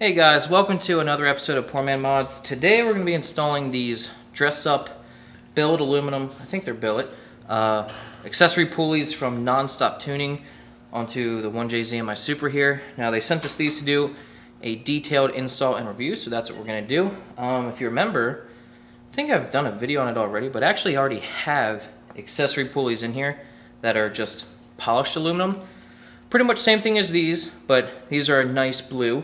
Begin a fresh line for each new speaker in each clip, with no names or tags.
Hey guys, welcome to another episode of Poor Man Mods. Today we're going to be installing these dress-up billet aluminum, I think they're billet, accessory pulleys from NonStopTuning onto the 1JZ and my Supra here. Now they sent us these to do a detailed install and review, so that's what we're going to do. If you remember, I think I've done a video on it already, but actually I already have accessory pulleys in here that are just polished aluminum. Pretty much same thing as these, but these are a nice blue.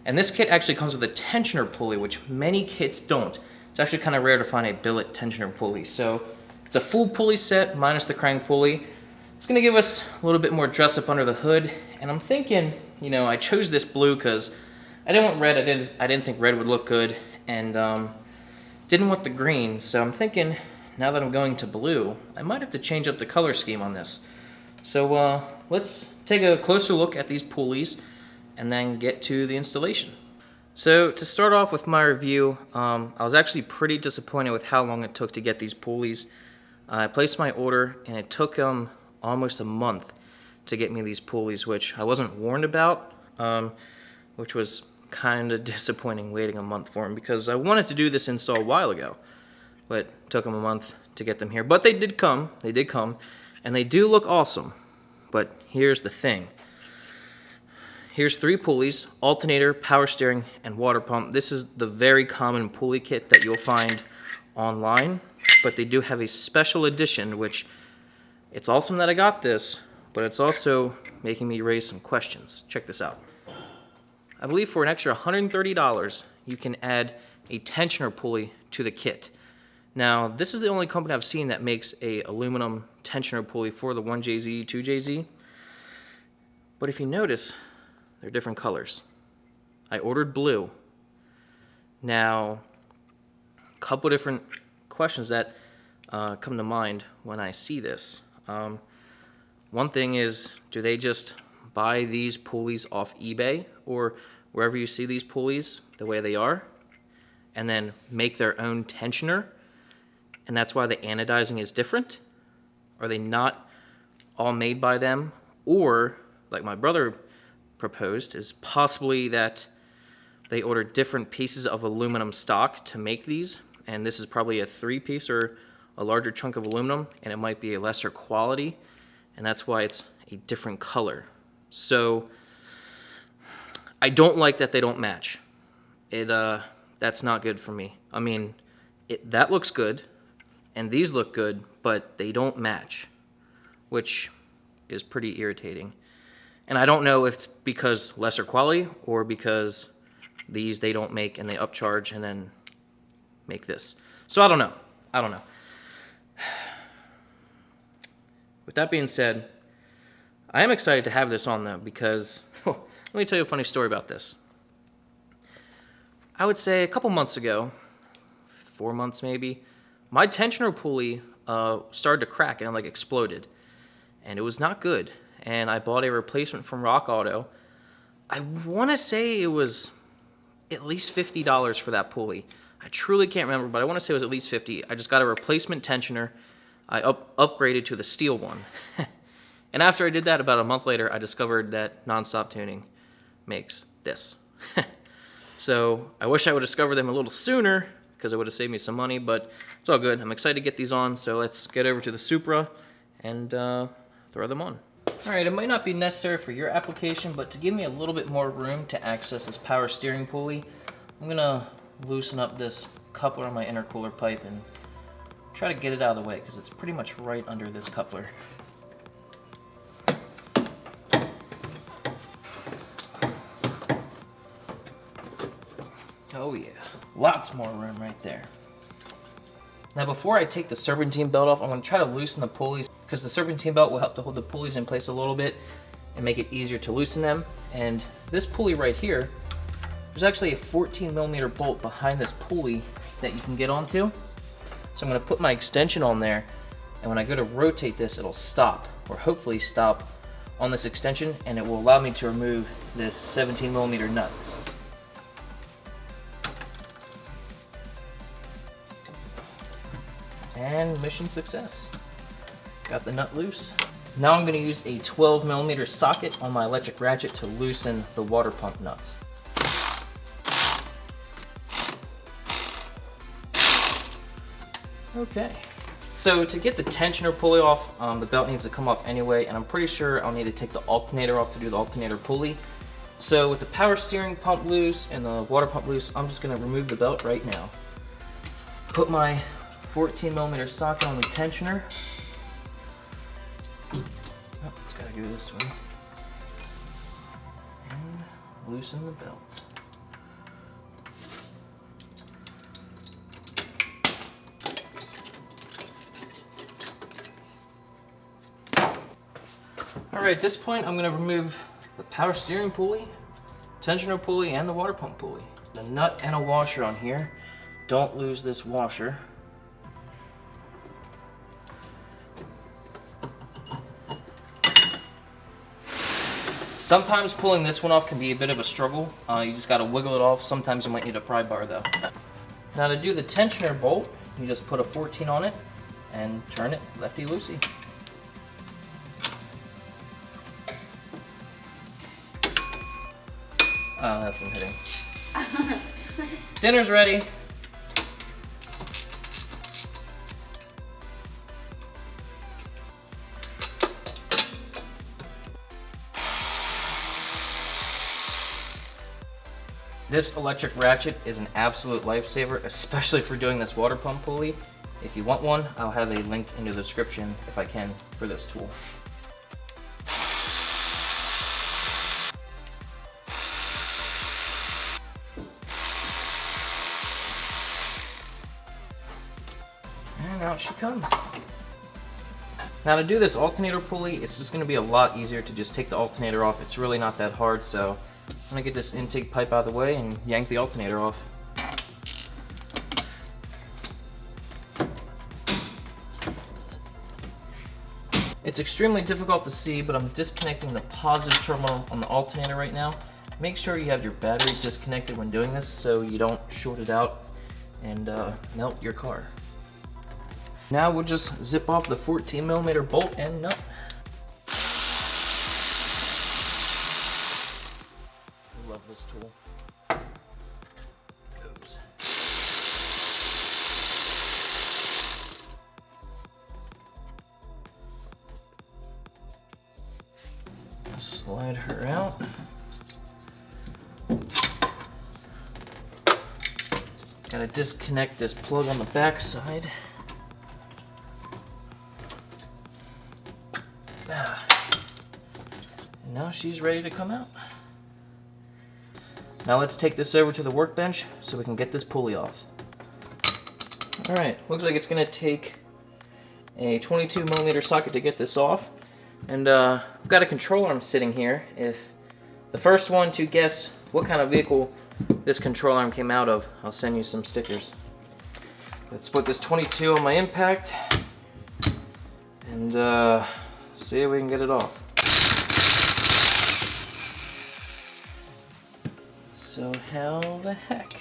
And this kit actually comes with a tensioner pulley, which many kits don't. It's actually kind of rare to find a billet tensioner pulley. So it's a full pulley set minus the crank pulley. It's going to give us a little bit more dress up under the hood. And I'm thinking, you know, I chose this blue because I didn't want red. I didn't think red would look good, and didn't want the green. So I'm thinking, now that I'm going to blue, I might have to change up the color scheme on this. So let's take a closer look at these pulleys and then get to the installation. So to start off with my review, I was actually pretty disappointed with how long it took to get these pulleys. I placed my order and it took almost a month to get me these pulleys, which I wasn't warned about, which was kind of disappointing waiting a month for them because I wanted to do this install a while ago, but it took them a month to get them here. But they did come, and they do look awesome. But here's the thing. Here's 3 pulleys: alternator, power steering, and water pump. This is the very common pulley kit that you'll find online, but they do have a special edition, which it's awesome that I got this, but it's also making me raise some questions. Check this out. I believe for an extra $130, you can add a tensioner pulley to the kit. Now, this is the only company I've seen that makes a aluminum tensioner pulley for the 1JZ, 2JZ. But if you notice, they're different colors. I ordered blue. Now, a couple different questions that come to mind when I see this. One thing is, do they just buy these pulleys off eBay or wherever you see these pulleys the way they are, and then make their own tensioner, and that's why the anodizing is different? Are they not all made by them? Or, like my brother proposed, is possibly that they ordered different pieces of aluminum stock to make these, and this is probably a 3-piece or a larger chunk of aluminum, and it might be a lesser quality, and that's why it's a different color. So I don't like that they don't match. That's not good for me. I mean, that looks good and these look good, but they don't match, which is pretty irritating. And I don't know if it's because lesser quality or because these they don't make and they upcharge and then make this. So I don't know. With that being said, I am excited to have this on though, because let me tell you a funny story about this. I would say a couple months ago, 4 months maybe, my tensioner pulley started to crack and like exploded, and it was not good. And I bought a replacement from Rock Auto. I want to say it was at least $50 for that pulley. I truly can't remember, but I want to say it was at least $50. I just got a replacement tensioner. I upgraded to the steel one. And after I did that, about a month later, I discovered that NonStopTuning makes this. So I wish I would have discovered them a little sooner, because it would have saved me some money, but it's all good. I'm excited to get these on, so let's get over to the Supra and throw them on. Alright, it might not be necessary for your application, but to give me a little bit more room to access this power steering pulley, I'm going to loosen up this coupler on my intercooler pipe and try to get it out of the way, because it's pretty much right under this coupler. Oh yeah, lots more room right there. Now before I take the serpentine belt off, I'm going to try to loosen the pulleys, because the serpentine belt will help to hold the pulleys in place a little bit and make it easier to loosen them. And this pulley right here, there's actually a 14mm bolt behind this pulley that you can get onto. So I'm going to put my extension on there, and when I go to rotate this, it'll stop, or hopefully stop on this extension, and it will allow me to remove this 17mm nut. And mission success. Got the nut loose. Now I'm going to use a 12mm socket on my electric ratchet to loosen the water pump nuts. Okay. So to get the tensioner pulley off, the belt needs to come off anyway, and I'm pretty sure I'll need to take the alternator off to do the alternator pulley. So with the power steering pump loose and the water pump loose, I'm just gonna remove the belt right now. Put my 14mm socket on the tensioner. Oh, it's gotta go this way. And loosen the belt. Alright, at this point I'm going to remove the power steering pulley, tensioner pulley, and the water pump pulley. A nut and a washer on here. Don't lose this washer. Sometimes pulling this one off can be a bit of a struggle. You just got to wiggle it off. Sometimes you might need a pry bar though. Now to do the tensioner bolt, you just put a 14 on it and turn it lefty-loosey. Oh, that's some hitting. Dinner's ready. This electric ratchet is an absolute lifesaver, especially for doing this water pump pulley. If you want one, I'll have a link in the description if I can for this tool. And out she comes. Now to do this alternator pulley, it's just going to be a lot easier to just take the alternator off. It's really not that hard, so I'm going to get this intake pipe out of the way and yank the alternator off. It's extremely difficult to see, but I'm disconnecting the positive terminal on the alternator right now. Make sure you have your battery disconnected when doing this so you don't short it out and melt your car. Now we'll just zip off the 14mm bolt and nut. I love this tool. Oops. Slide her out. Gotta disconnect this plug on the back side. And now she's ready to come out. Now let's take this over to the workbench so we can get this pulley off. Alright, looks like it's going to take a 22mm socket to get this off. And I've got a control arm sitting here. If the first one to guess what kind of vehicle this control arm came out of, I'll send you some stickers. Let's put this 22 on my impact and see if we can get it off. So how the heck?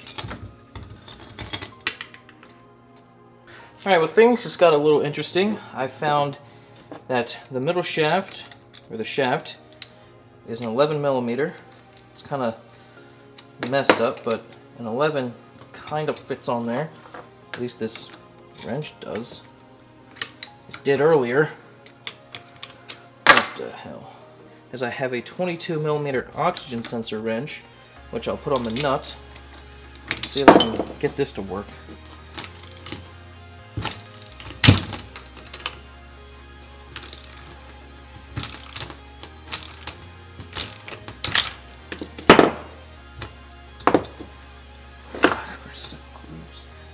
Alright, well things just got a little interesting. I found that the middle shaft, or the shaft, is an 11mm. It's kind of messed up, but an 11 kind of fits on there. At least this wrench does. It did earlier. What the hell? As I have a 22mm oxygen sensor wrench, which I'll put on the nut. Let's see if I can get this to work.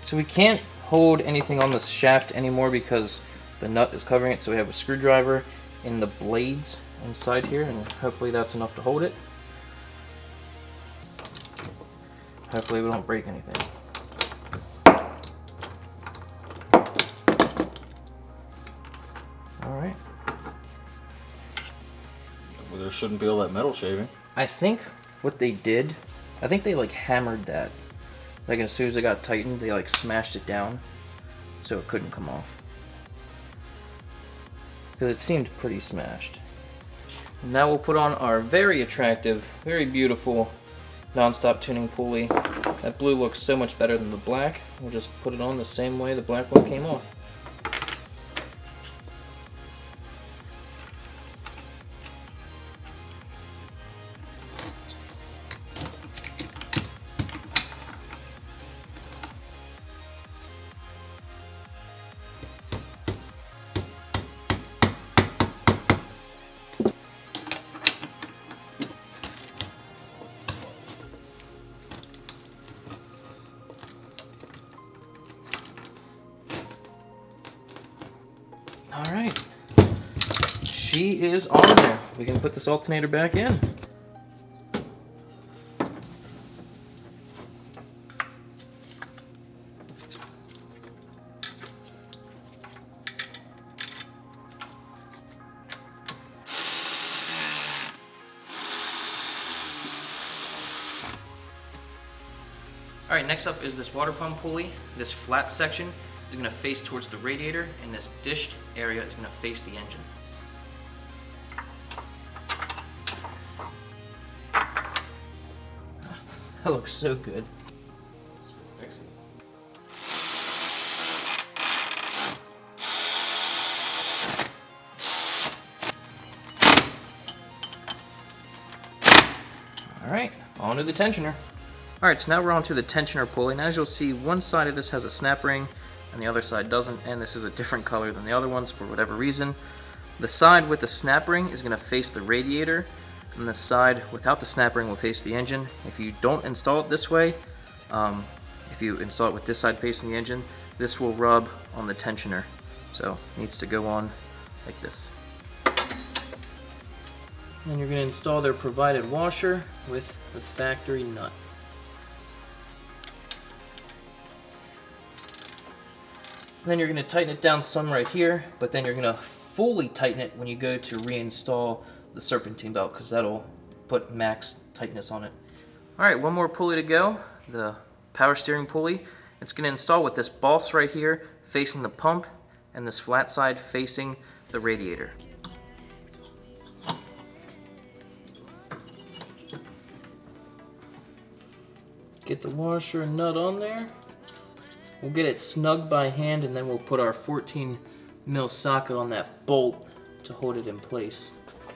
So we can't hold anything on the shaft anymore because the nut is covering it, so we have a screwdriver in the blades inside here, and hopefully that's enough to hold it. Hopefully we don't break anything. Alright.
Well, there shouldn't be all that metal shaving.
I think what they did, I think they like hammered that. Like as soon as it got tightened, they like smashed it down so it couldn't come off. Because it seemed pretty smashed. Now we'll put on our very attractive, very beautiful NonStopTuning pulley. That blue looks so much better than the black. We'll just put it on the same way the black one came off. she is on there. We can put this alternator back in. Alright, next up is this water pump pulley. This flat section is going to face towards the radiator, and this dished area is going to face the engine. That looks so good. Alright, on to the tensioner. Alright, so now we're on to the tensioner pulley, and as you'll see, one side of this has a snap ring, and the other side doesn't, and this is a different color than the other ones for whatever reason. The side with the snap ring is going to face the radiator, and the side without the snap ring will face the engine. If you don't install it this way, if you install it with this side facing the engine, this will rub on the tensioner. So it needs to go on like this. Then you're going to install their provided washer with the factory nut. Then you're going to tighten it down some right here, but then you're going to fully tighten it when you go to reinstall the Serpentine belt, because that'll put max tightness on it. Alright, one more pulley to go, the power steering pulley. It's going to install with this boss right here facing the pump, and this flat side facing the radiator. Get the washer and nut on there. We'll get it snug by hand, and then we'll put our 14mm socket on that bolt to hold it in place.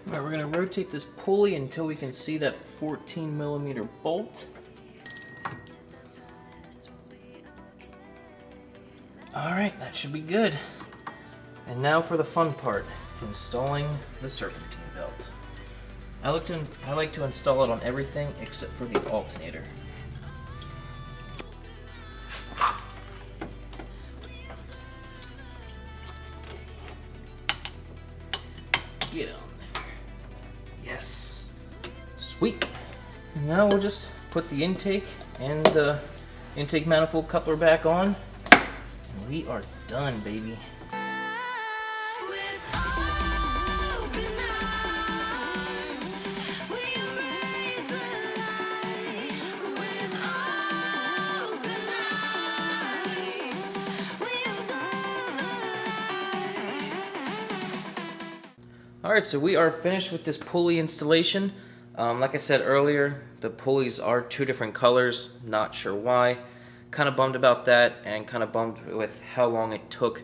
Alright, we're going to rotate this pulley until we can see that 14mm bolt. Alright, that should be good. And now for the fun part, installing the Serpentine belt. I like to install it on everything except for the alternator. Get on there. Yes. Sweet. Now we'll just put the intake and the intake manifold coupler back on, and we are done, baby. Alright, so we are finished with this pulley installation. Like I said earlier, the pulleys are two different colors, not sure why. Kind of bummed about that, and kind of bummed with how long it took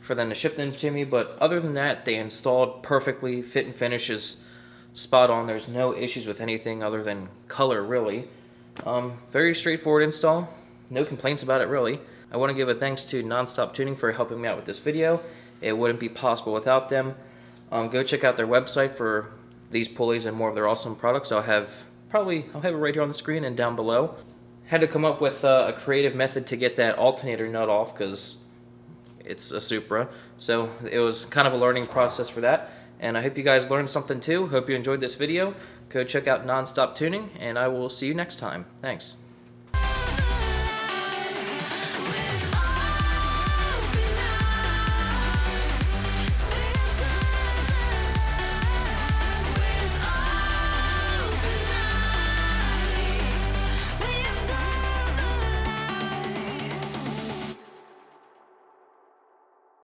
for them to ship them to me, but other than that, they installed perfectly. Fit and finish is spot on. There's no issues with anything other than color, really. Very straightforward install. No complaints about it, really. I want to give a thanks to NonStopTuning for helping me out with this video. It wouldn't be possible without them. Go check out their website for these pulleys and more of their awesome products. I'll have it right here on the screen and down below. Had to come up with a creative method to get that alternator nut off because it's a Supra. So it was kind of a learning process for that. And I hope you guys learned something too. Hope you enjoyed this video. Go check out NonStopTuning, and I will see you next time. Thanks.